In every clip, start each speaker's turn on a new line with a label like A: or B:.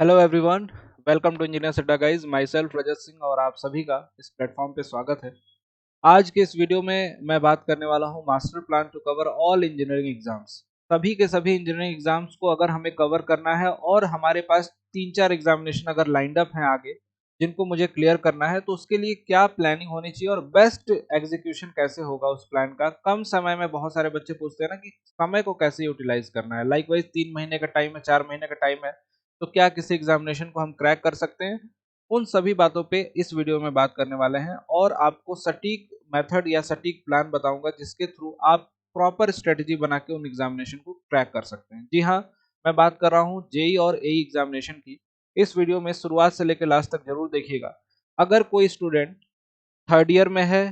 A: Hello everyone, welcome to engineers Adda guys. Myself Rajat Singh और आप सभी का इस प्लेटफॉर्म पे स्वागत है। आज के इस वीडियो में मैं बात करने वाला हूँ master plan to cover all engineering exams. सभी के सभी इंजीनियरिंग एग्जाम्स को अगर हमें कवर करना है और हमारे पास 3-4 एग्जामिनेशन अगर लाइंड अप हैं आगे जिनको मुझे क्लियर करना है, तो उसके लिए क्या प्लानिंग होनी चाहिए और बेस्ट एग्जीक्यूशन कैसे होगा उस प्लान का। कम समय में बहुत सारे बच्चे पूछते हैं ना कि समय को कैसे यूटिलाइज करना है। लाइक वाइज 3 महीने का टाइम है, 4 महीने का टाइम है, तो क्या किसी एग्जामिनेशन को हम क्रैक कर सकते हैं। उन सभी बातों पे इस वीडियो में बात करने वाले हैं और आपको सटीक मेथड या सटीक प्लान बताऊंगा जिसके थ्रू आप प्रॉपर स्ट्रेटजी बना के उन एग्जामिनेशन को क्रैक कर सकते हैं। जी हाँ, मैं बात कर रहा हूँ जेई और एई एग्जामिनेशन की। इस वीडियो में शुरुआत से लेकर लास्ट तक जरूर देखिएगा। अगर कोई स्टूडेंट थर्ड ईयर में है,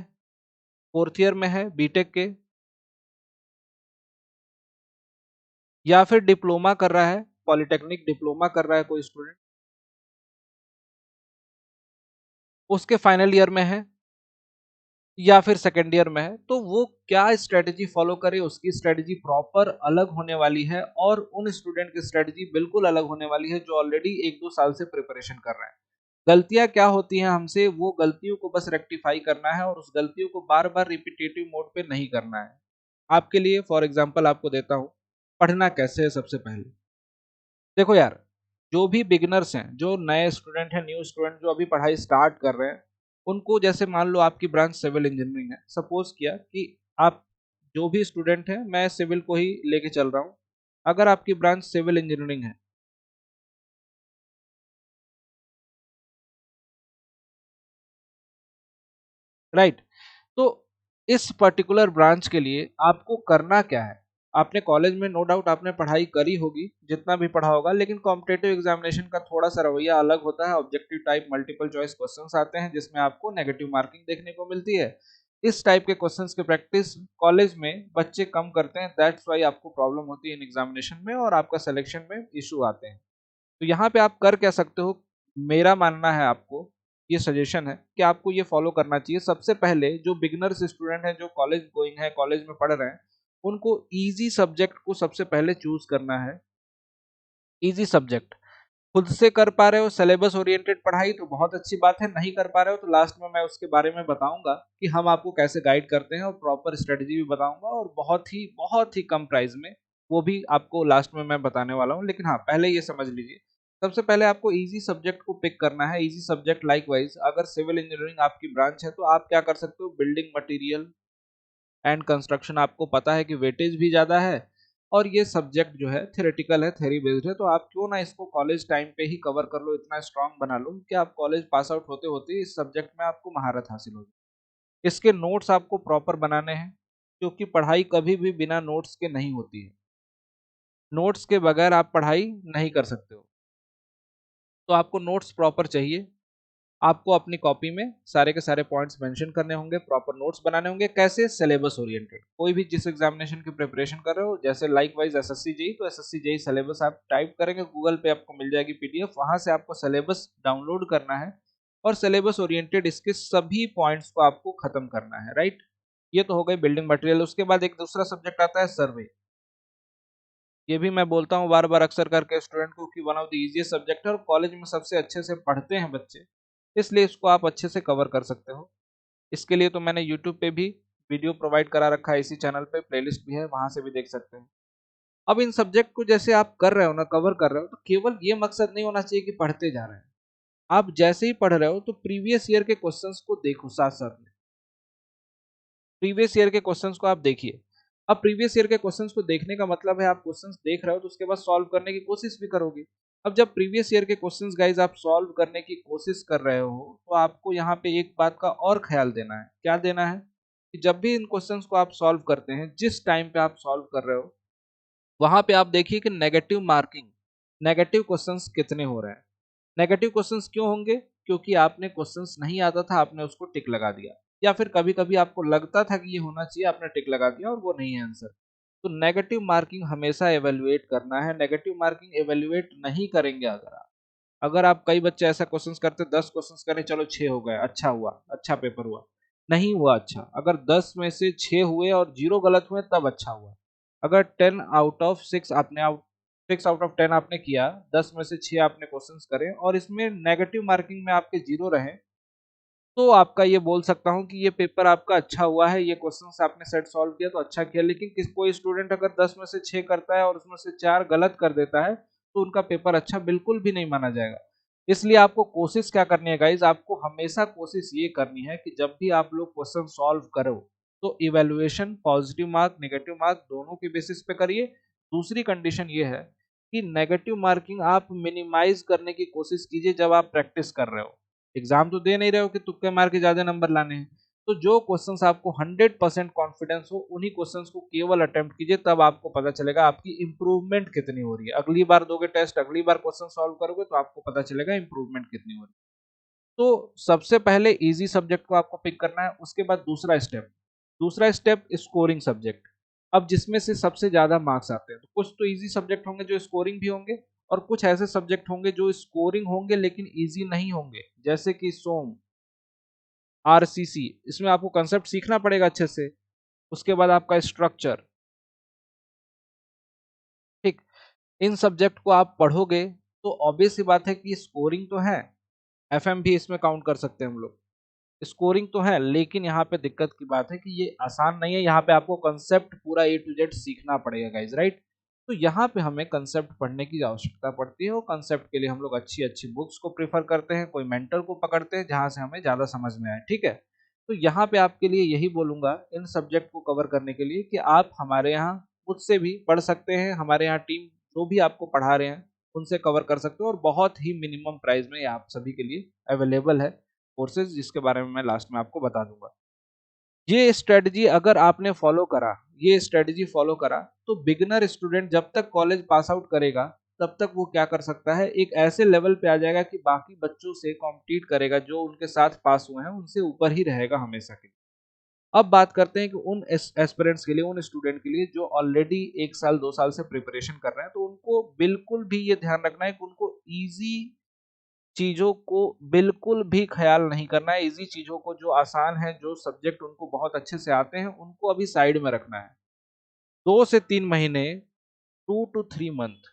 A: फोर्थ ईयर में है बीटेक के, या फिर डिप्लोमा कर रहा है, पॉलिटेक्निक डिप्लोमा कर रहा है कोई स्टूडेंट, उसके फाइनल ईयर में है या फिर सेकेंड ईयर में है, तो वो क्या स्ट्रेटजी फॉलो करे, उसकी स्ट्रेटजी प्रॉपर अलग होने वाली है और उन स्टूडेंट की स्ट्रेटजी बिल्कुल अलग होने वाली है जो ऑलरेडी 1-2 साल से प्रिपरेशन कर रहे हैं। गलतियां क्या होती हैं हमसे, वो गलतियों को बस रेक्टिफाई करना है और उस गलतियों को बार बार रिपीटेटिव मोड पे नहीं करना है। आपके लिए फॉर एग्जांपल आपको देता हूं, पढ़ना कैसे है। सबसे पहले देखो यार, जो भी बिगिनर्स हैं, जो नए स्टूडेंट हैं, न्यू स्टूडेंट जो अभी पढ़ाई स्टार्ट कर रहे हैं, उनको जैसे मान लो आपकी ब्रांच सिविल इंजीनियरिंग है, सपोज किया कि आप जो भी स्टूडेंट हैं, मैं सिविल को ही लेके चल रहा हूँ। अगर आपकी ब्रांच सिविल इंजीनियरिंग है, राइट, तो इस पर्टिकुलर ब्रांच के लिए आपको करना क्या है। आपने कॉलेज में नो डाउट आपने पढ़ाई करी होगी, जितना भी पढ़ा होगा, लेकिन कॉम्पिटेटिव एग्जामिनेशन का थोड़ा सा रवैया अलग होता है। Objective type multiple choice questions आते हैं जिसमें आपको नेगेटिव मार्किंग देखने को मिलती है। इस टाइप के क्वेश्चंस की प्रैक्टिस कॉलेज में बच्चे कम करते हैं, दैट्स वाई आपको प्रॉब्लम होती है इन एग्जामिनेशन में और आपका सिलेक्शन में इशू आते हैं। तो यहाँ पे आप कर क्या सकते हो, मेरा मानना है आपको, ये सजेशन है कि आपको ये फॉलो करना चाहिए। सबसे पहले जो बिगिनर्स स्टूडेंट हैं, जो कॉलेज गोइंग है, कॉलेज में पढ़ रहे हैं, उनको इजी सब्जेक्ट को सबसे पहले चूज करना है। इजी सब्जेक्ट खुद से कर पा रहे हो सिलेबस ओरिएंटेड पढ़ाई तो बहुत अच्छी बात है, नहीं कर पा रहे हो तो लास्ट में मैं उसके बारे में बताऊंगा कि हम आपको कैसे गाइड करते हैं और प्रॉपर स्ट्रेटजी भी बताऊंगा और बहुत ही कम प्राइस में, वो भी आपको लास्ट में मैं बताने वाला हूं। लेकिन हाँ, पहले ये समझ लीजिए, सबसे पहले आपको इजी सब्जेक्ट को पिक करना है। इजी सब्जेक्ट लाइक वाइज अगर सिविल इंजीनियरिंग आपकी ब्रांच है तो आप क्या कर सकते हो, बिल्डिंग मटेरियल एंड कंस्ट्रक्शन आपको पता है कि वेटेज भी ज़्यादा है और ये सब्जेक्ट जो है थ्योरेटिकल है, थ्योरी बेस्ड है, तो आप क्यों ना इसको कॉलेज टाइम पे ही कवर कर लो, इतना स्ट्रांग बना लो कि आप कॉलेज पास आउट होते होते इस सब्जेक्ट में आपको महारत हासिल हो जाए। इसके नोट्स आपको प्रॉपर बनाने हैं क्योंकि पढ़ाई कभी भी बिना नोट्स के नहीं होती है। नोट्स के बगैर आप पढ़ाई नहीं कर सकते हो, तो आपको नोट्स प्रॉपर चाहिए। आपको अपनी कॉपी में सारे के सारे पॉइंट्स मेंशन करने होंगे, प्रॉपर नोट्स बनाने होंगे। कैसे, सिलेबस ओरिएंटेड। कोई भी जिस एग्जामिनेशन की प्रिपरेशन कर रहे हो, जैसे लाइक वाइज एसएससी जेई, तो एसएससी जेई सिलेबस आप टाइप करेंगे गूगल पे, आपको मिल जाएगी पीडीएफ, वहां से आपको सिलेबस डाउनलोड करना है और सिलेबस ओरिएंटेड इसके सभी पॉइंट्स को आपको खत्म करना है, राइट। ये तो हो गई बिल्डिंग मटेरियल। उसके बाद एक दूसरा सब्जेक्ट आता है सर्वे। ये भी मैं बोलता हूँ बार बार अक्सर करके स्टूडेंट को कि one of the easiest subject है और कॉलेज में सबसे अच्छे से पढ़ते हैं बच्चे, इसलिए इसको आप अच्छे से कवर कर सकते हो। इसके लिए तो मैंने यूट्यूब पे भी वीडियो प्रोवाइड करा रखा है, इसी चैनल पे प्लेलिस्ट भी है, वहां से भी देख सकते हैं। अब इन सब्जेक्ट को जैसे आप कर रहे हो ना, कवर कर रहे हो, तो केवल ये मकसद नहीं होना चाहिए कि पढ़ते जा रहे हैं। आप जैसे ही पढ़ रहे हो तो प्रीवियस ईयर के क्वेश्चंस को देखो, साथ साथ में प्रीवियस ईयर के क्वेश्चंस को आप देखिए। अब प्रीवियस ईयर के क्वेश्चंस को देखने का मतलब है आप क्वेश्चंस देख रहे हो तो उसके बाद सॉल्व करने की कोशिश भी करोगे। अब जब प्रीवियस ईयर के क्वेश्चंस गाइज आप सॉल्व करने की कोशिश कर रहे हो तो आपको यहाँ पे एक बात का और ख्याल देना है। क्या देना है, कि जब भी इन क्वेश्चंस को आप सॉल्व करते हैं, जिस टाइम पे आप सॉल्व कर रहे हो, वहां पे आप देखिए कि नेगेटिव मार्किंग, नेगेटिव क्वेश्चंस कितने हो रहे हैं। नेगेटिव क्वेश्चंस क्यों होंगे, क्योंकि आपने क्वेश्चंस नहीं आता था, आपने उसको टिक लगा दिया, या फिर कभी कभी आपको लगता था कि ये होना चाहिए, आपने टिक लगा दिया और वो नहीं है आंसर। तो नेगेटिव मार्किंग हमेशा एवेल्युएट करना है। नेगेटिव मार्किंग एवेल्युएट नहीं करेंगे अगर आप कई बच्चे ऐसा क्वेश्चंस करते, 10 क्वेश्चंस करें, चलो 6 हो गए, अच्छा हुआ, अच्छा पेपर हुआ, नहीं हुआ अच्छा। अगर 10 में से 6 हुए और 0 गलत हुए तब अच्छा हुआ। अगर 10 आउट ऑफ 6 आपने 6 आउट ऑफ 10 आपने किया, 10 में से 6 आपने क्वेश्चंस करे और इसमें नेगेटिव मार्किंग में आपके 0 रहे, तो आपका ये बोल सकता हूँ कि ये पेपर आपका अच्छा हुआ है, ये क्वेश्चंस आपने सेट सॉल्व किया तो अच्छा किया। लेकिन कोई स्टूडेंट अगर 10 में से 6 करता है और उसमें से 4 गलत कर देता है, तो उनका पेपर अच्छा बिल्कुल भी नहीं माना जाएगा। इसलिए आपको कोशिश क्या करनी है गाइज, आपको हमेशा कोशिश ये करनी है कि जब भी आप लोग क्वेश्चन सॉल्व करो तो evaluation positive mark negative mark दोनों के बेसिस पे करिए। दूसरी कंडीशन ये है कि नेगेटिव मार्किंग आप मिनिमाइज करने की कोशिश कीजिए जब आप प्रैक्टिस कर रहे हो। एग्जाम तो दे नहीं रहे हो कि तुक्के मार के ज्यादा नंबर लाने हैं। तो जो क्वेश्चंस आपको 100% कॉन्फिडेंस हो उन्हीं क्वेश्चंस को केवल अटेम्प्ट कीजिए, तब आपको पता चलेगा आपकी इंप्रूवमेंट कितनी हो रही है। अगली बार दोगे टेस्ट, अगली बार क्वेश्चन सॉल्व करोगे तो आपको पता चलेगा इंप्रूवमेंट कितनी हो रही है। तो सबसे पहले इजी सब्जेक्ट को आपको पिक करना है, उसके बाद दूसरा स्टेप स्कोरिंग सब्जेक्ट। अब जिसमें से सबसे ज्यादा मार्क्स आते हैं, तो कुछ तो इजी सब्जेक्ट होंगे जो स्कोरिंग भी होंगे, और कुछ ऐसे सब्जेक्ट होंगे जो स्कोरिंग होंगे लेकिन इजी नहीं होंगे, जैसे कि सोम, आरसीसी। इसमें आपको कंसेप्ट सीखना पड़ेगा अच्छे से। उसके बाद आपका स्ट्रक्चर, ठीक। इन सब्जेक्ट को आप पढ़ोगे तो ऑब्वियस सी बात है कि स्कोरिंग तो है, एफएम भी इसमें काउंट कर सकते हैं हम लोग, स्कोरिंग तो है, लेकिन यहाँ पे दिक्कत की बात है कि ये आसान नहीं है। यहाँ पे आपको कंसेप्ट पूरा ए टू जेड सीखना पड़ेगा गाइज, राइट। तो यहाँ पे हमें कंसेप्ट पढ़ने की आवश्यकता पड़ती है, और कंसेप्ट के लिए हम लोग अच्छी अच्छी बुक्स को प्रेफर करते हैं, कोई मेंटर को पकड़ते हैं जहाँ से हमें ज़्यादा समझ में आए, ठीक है। तो यहाँ पे आपके लिए यही बोलूंगा इन सब्जेक्ट को कवर करने के लिए कि आप हमारे यहाँ मुझसे भी पढ़ सकते हैं, हमारे यहाँ टीम जो भी आपको पढ़ा रहे हैं उनसे कवर कर सकते हो, और बहुत ही मिनिमम प्राइस में ये आप सभी के लिए अवेलेबल है कोर्सेज, जिसके बारे में मैं लास्ट में आपको बता दूंगा। ये स्ट्रेटजी अगर आपने फॉलो करा, ये स्ट्रेटजी फॉलो करा, तो बिगिनर स्टूडेंट जब तक कॉलेज पास आउट करेगा तब तक वो क्या कर सकता है, एक ऐसे लेवल पे आ जाएगा कि बाकी बच्चों से कॉम्पीट करेगा, जो उनके साथ पास हुए हैं उनसे ऊपर ही रहेगा हमेशा के लिए। अब बात करते हैं कि उन एस्पिरेंट्स के लिए, उन स्टूडेंट के लिए जो ऑलरेडी 1 साल 2 साल से प्रिपरेशन कर रहे हैं, तो उनको बिल्कुल भी ये ध्यान रखना है कि उनको ईजी चीज़ों को बिल्कुल भी ख़्याल नहीं करना है। ईज़ी चीज़ों को, जो आसान है, जो सब्जेक्ट उनको बहुत अच्छे से आते हैं, उनको अभी साइड में रखना है। 2 से 3 महीने, 2 to 3 month,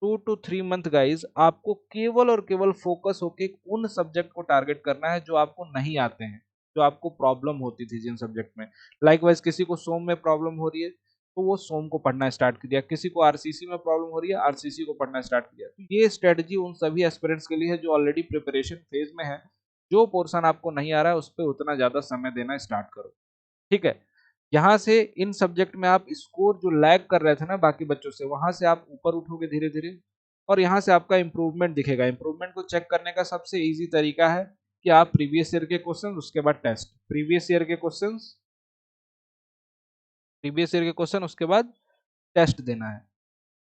A: 2 to 3 month guys, आपको केवल और केवल फोकस होके उन सब्जेक्ट को टारगेट करना है जो आपको नहीं आते हैं, जो आपको प्रॉब्लम होती थी जिन सब्जेक्ट में। लाइकवाइज किसी को सोम में प्रॉब्लम हो रही है तो वो सोम को पढ़ना स्टार्ट कर दिया, किसी को आरसीसी में प्रॉब्लम हो रही है आरसीसी को पढ़ना स्टार्ट किया। तो ये स्ट्रेटजी उन सभी एस्पिरेंट्स के लिए है जो ऑलरेडी प्रिपरेशन फेज में है। जो पोर्शन आपको नहीं आ रहा है उस पर उतना ज्यादा समय देना स्टार्ट करो, ठीक है। यहाँ से इन सब्जेक्ट में आप स्कोर जो लैग कर रहे थे ना बाकी बच्चों से, वहां से आप ऊपर उठोगे धीरे धीरे, और यहाँ से आपका इंप्रूवमेंट दिखेगा। इंप्रूवमेंट को चेक करने का सबसे इजी तरीका है कि आप प्रीवियस ईयर के क्वेश्चन, उसके बाद टेस्ट, प्रीवियस ईयर के क्वेश्चन, प्रीवियस ईयर के क्वेश्चन, उसके बाद टेस्ट देना है।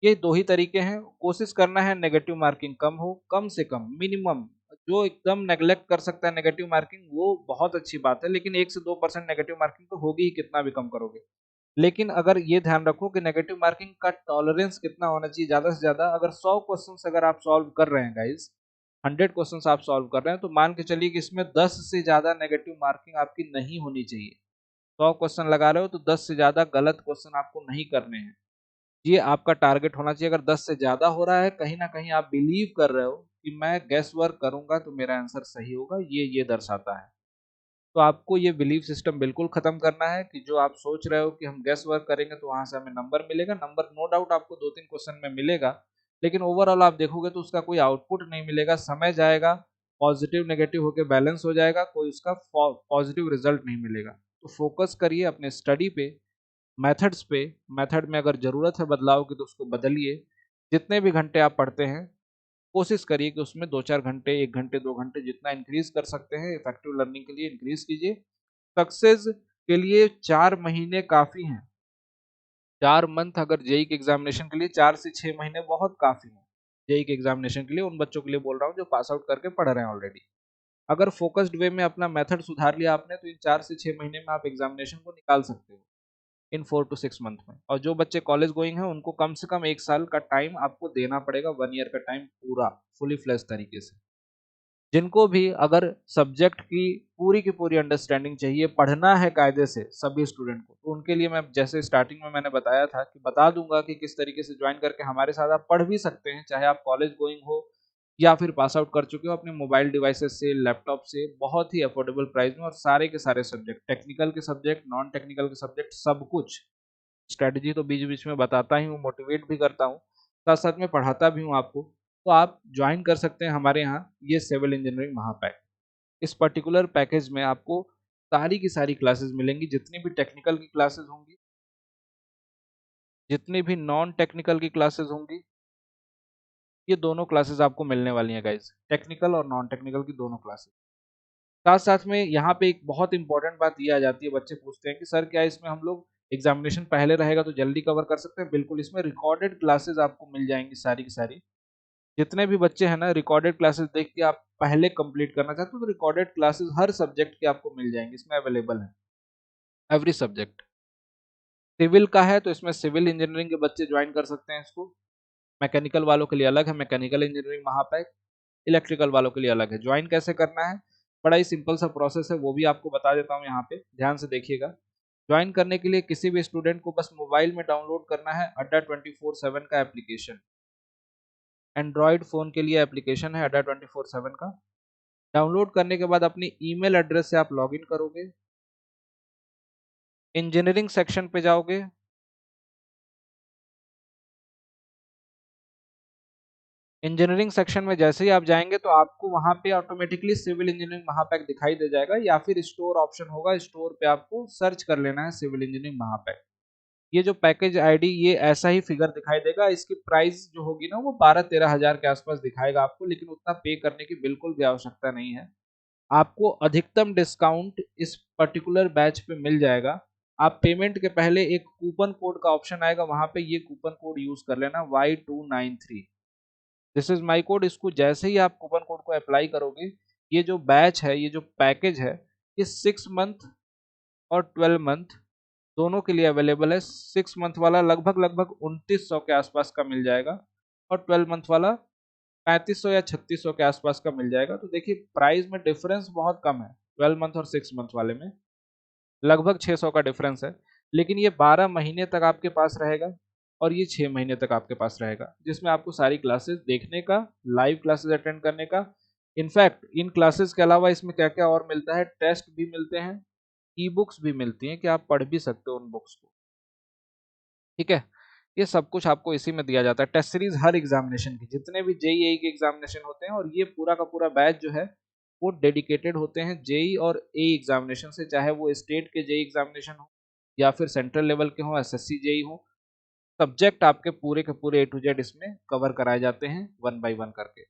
A: ये दो ही तरीके हैं। कोशिश करना है नेगेटिव मार्किंग कम हो, कम से कम मिनिमम। जो एकदम नेग्लेक्ट कर सकता है नेगेटिव मार्किंग वो बहुत अच्छी बात है, लेकिन 1 से 2% नेगेटिव मार्किंग तो होगी ही, कितना भी कम करोगे। लेकिन अगर ये ध्यान रखो कि नेगेटिव मार्किंग का टॉलरेंस कितना होना चाहिए, ज्यादा से ज्यादा अगर 100 क्वेश्चन अगर आप सॉल्व कर रहे हैं गाइस, 100 क्वेश्चन आप सॉल्व कर रहे हैं, तो मान के चलिए कि इसमें 10 से ज्यादा नेगेटिव मार्किंग आपकी नहीं होनी चाहिए। 100 क्वेश्चन लगा रहे हो तो 10 से ज्यादा गलत क्वेश्चन आपको नहीं करने हैं, ये आपका टारगेट होना चाहिए। अगर 10 से ज्यादा हो रहा है, कहीं ना कहीं आप बिलीव कर रहे हो कि मैं गेस वर्क करूंगा तो मेरा आंसर सही होगा, ये दर्शाता है। तो आपको ये बिलीफ सिस्टम बिल्कुल खत्म करना है कि जो आप सोच रहे हो कि हम गेस वर्क करेंगे तो वहां से हमें नंबर मिलेगा। नंबर नो डाउट आपको 2-3 क्वेश्चन में मिलेगा, लेकिन ओवरऑल आप देखोगे तो उसका कोई आउटपुट नहीं मिलेगा। समय जाएगा, पॉजिटिव नेगेटिव होकर बैलेंस हो जाएगा, कोई उसका पॉजिटिव रिजल्ट नहीं मिलेगा। तो फोकस करिए अपने स्टडी पे, मेथड्स पे। मेथड में अगर ज़रूरत है बदलाव की तो उसको बदलिए। जितने भी घंटे आप पढ़ते हैं कोशिश करिए कि उसमें 2-4 घंटे, 1 घंटे 2 घंटे जितना इंक्रीज कर सकते हैं इफेक्टिव लर्निंग के लिए इंक्रीज कीजिए। सक्सेस के लिए 4 महीने काफ़ी हैं। 4 मंथ अगर जेई के एग्जामिनेशन के लिए, 4 से 6 महीने बहुत काफ़ी हैं जेई के एग्जामिनेशन के लिए। उन बच्चों के लिए बोल रहा हूँ जो पास आउट करके पढ़ रहे हैं ऑलरेडी। अगर फोकस्ड वे में अपना मेथड सुधार लिया आपने तो इन 4 से 6 महीने में आप एग्जामिनेशन को निकाल सकते हो, इन 4 to 6 मंथ में। और जो बच्चे कॉलेज गोइंग हैं उनको कम से कम 1 साल का टाइम आपको देना पड़ेगा, 1 ईयर का टाइम पूरा फुली फ्लेज तरीके से। जिनको भी अगर सब्जेक्ट की पूरी अंडरस्टैंडिंग चाहिए, पढ़ना है कायदे से सभी स्टूडेंट को, तो उनके लिए मैं जैसे स्टार्टिंग में मैंने बताया था कि बता दूंगा कि किस तरीके से ज्वाइन करके हमारे साथ आप पढ़ भी सकते हैं, चाहे आप कॉलेज गोइंग हो या फिर पास आउट कर चुके हो अपने मोबाइल डिवाइसेस से, लैपटॉप से, बहुत ही अफोर्डेबल प्राइस में, और सारे के सारे सब्जेक्ट, टेक्निकल के सब्जेक्ट, नॉन टेक्निकल के सब्जेक्ट, सब कुछ। स्ट्रेटजी तो बीच बीच में बताता ही हूँ, मोटिवेट भी करता हूँ, साथ साथ में पढ़ाता भी हूँ आपको। तो आप ज्वाइन कर सकते हैं हमारे यहाँ ये सिविल इंजीनियरिंग महापैक। इस पर्टिकुलर पैकेज में आपको सारी की सारी क्लासेस मिलेंगी, जितनी भी टेक्निकल की क्लासेस होंगी, जितनी भी नॉन टेक्निकल की क्लासेस होंगी, ये दोनों क्लासेस आपको मिलने वाली हैं गाइस, टेक्निकल और नॉन टेक्निकल की दोनों क्लासेस। साथ साथ में यहाँ पे एक बहुत इंपॉर्टेंट बात ये आ जाती है, बच्चे पूछते हैं कि सर क्या इसमें हम लोग एग्जामिनेशन पहले रहेगा तो जल्दी कवर कर सकते हैं? बिल्कुल, इसमें रिकॉर्डेड क्लासेस आपको मिल जाएंगी सारी की सारी। जितने भी बच्चे हैं ना, रिकॉर्डेड क्लासेस देख के आप पहले कंप्लीट करना चाहते हो तो रिकॉर्डेड क्लासेस हर सब्जेक्ट के आपको मिल जाएंगे, इसमें अवेलेबल है, एवरी सब्जेक्ट। सिविल का है तो इसमें सिविल इंजीनियरिंग के बच्चे ज्वाइन कर सकते हैं इसको। मैकेनिकल वालों के लिए अलग है मैकेनिकल इंजीनियरिंग महापैक, इलेक्ट्रिकल वालों के लिए अलग है। ज्वाइन कैसे करना है, बड़ा ही सिंपल सा प्रोसेस है, वो भी आपको बता देता हूँ यहाँ पे, ध्यान से देखिएगा। ज्वाइन करने के लिए किसी भी स्टूडेंट को बस मोबाइल में डाउनलोड करना है अड्डा 24/7 का एप्लीकेशन। एंड्रॉयड फ़ोन के लिए एप्लीकेशन है अड्डा 24/7 का। डाउनलोड करने के बाद अपनी ईमेल एड्रेस से आप लॉगिन करोगे, इंजीनियरिंग सेक्शन पे जाओगे, इंजीनियरिंग सेक्शन में जैसे ही आप जाएंगे तो आपको वहां पे ऑटोमेटिकली सिविल इंजीनियरिंग महापैक दिखाई दे जाएगा, या फिर स्टोर ऑप्शन होगा, स्टोर पे आपको सर्च कर लेना है सिविल इंजीनियरिंग महापैक। ये जो पैकेज आईडी, ये ऐसा ही फिगर दिखाई देगा, इसकी प्राइस जो होगी ना वो 12-13 हज़ार के आसपास दिखाएगा आपको, लेकिन उतना पे करने की बिल्कुल भी आवश्यकता नहीं है। आपको अधिकतम डिस्काउंट इस पर्टिकुलर बैच पे मिल जाएगा। आप पेमेंट के पहले एक कूपन कोड का ऑप्शन आएगा, वहां पे ये कूपन कोड यूज कर लेना, Y293। This is my code. इसको जैसे ही आप कूपन कोड को अप्लाई करोगे, ये जो बैच है, ये जो पैकेज है, ये 6 मंथ और 12 मंथ दोनों के लिए अवेलेबल है। 6 मंथ वाला लगभग लगभग 2900 के आसपास का मिल जाएगा, और 12 मंथ वाला 3500 या 3600 के आसपास का मिल जाएगा। तो देखिए प्राइस में डिफरेंस बहुत कम है, 12 मंथ और 6 मंथ वाले में लगभग 600 का डिफरेंस है। लेकिन ये 12 महीने तक आपके पास रहेगा, और ये 6 महीने तक आपके पास रहेगा, जिसमें आपको सारी क्लासेस देखने का, लाइव क्लासेस अटेंड करने का। इनफैक्ट इन क्लासेस के अलावा इसमें क्या क्या और मिलता है, टेस्ट भी मिलते हैं, ई बुक्स भी मिलती हैं कि आप पढ़ भी सकते हो उन बुक्स को। ठीक है, ये सब कुछ आपको इसी में दिया जाता है। टेस्ट सीरीज हर एग्जामिनेशन की, जितने भी जेईई के एग्जामिनेशन होते हैं, और ये पूरा का पूरा बैच जो है वो डेडिकेटेड होते हैं जेई और ए एग्जामिनेशन से, चाहे वो स्टेट के जेई एग्जामिनेशन हो या फिर सेंट्रल लेवल के हो, एसएससी जेई हो। सब्जेक्ट आपके पूरे के पूरे A to Z इसमें कवर कराए जाते हैं, वन बाय वन करके।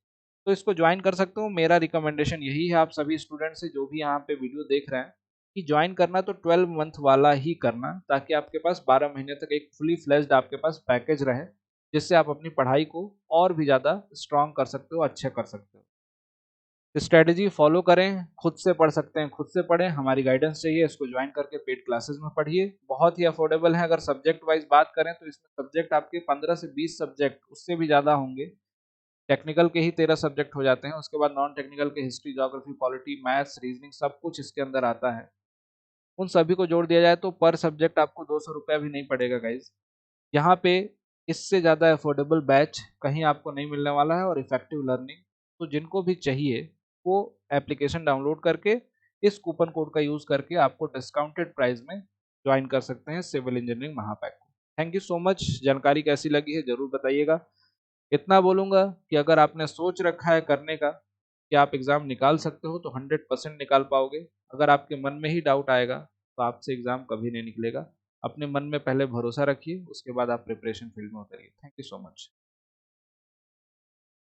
A: तो इसको ज्वाइन कर सकते हो। मेरा रिकमेंडेशन यही है आप सभी स्टूडेंट से, जो भी यहाँ पे वीडियो देख रहे हैं, कि ज्वाइन करना तो 12 मंथ वाला ही करना, ताकि आपके पास 12 महीने तक एक फुली फ्लेज्ड आपके पास पैकेज रहे, जिससे आप अपनी पढ़ाई को और भी ज़्यादा स्ट्रॉन्ग कर सकते हो, अच्छे कर सकते हो। स्ट्रेटजी फॉलो करें, खुद से पढ़ सकते हैं खुद से पढ़ें, हमारी गाइडेंस चाहिए, इसको ज्वाइन करके पेड क्लासेस में पढ़िए, बहुत ही अफोर्डेबल है। अगर सब्जेक्ट वाइज बात करें तो इसमें सब्जेक्ट आपके 15 से 20 सब्जेक्ट, उससे भी ज़्यादा होंगे। टेक्निकल के ही 13 सब्जेक्ट हो जाते हैं, उसके बाद नॉन टेक्निकल के history, geography, polity, maths, reasoning, सब कुछ इसके अंदर आता है। उन सभी को जोड़ दिया जाए तो पर सब्जेक्ट आपको 200 रुपया भी नहीं पड़ेगा गाइज। यहाँ पे इससे ज़्यादा अफोर्डेबल बैच कहीं आपको नहीं मिलने वाला है, और इफेक्टिव लर्निंग। तो जिनको भी चाहिए वो एप्लीकेशन डाउनलोड करके इस कूपन कोड का यूज़ करके आपको डिस्काउंटेड प्राइस में ज्वाइन कर सकते हैं सिविल इंजीनियरिंग महापैक को। Thank you so much. जानकारी कैसी लगी है ज़रूर बताइएगा। इतना बोलूँगा कि अगर आपने सोच रखा है करने का कि आप एग्ज़ाम निकाल सकते हो, तो 100% निकाल पाओगे। अगर आपके मन में ही डाउट आएगा तो आपसे एग्ज़ाम कभी नहीं निकलेगा। अपने मन में पहले भरोसा रखिए, उसके बाद आप प्रिपरेशन फील्ड में उतरिए। Thank you so much.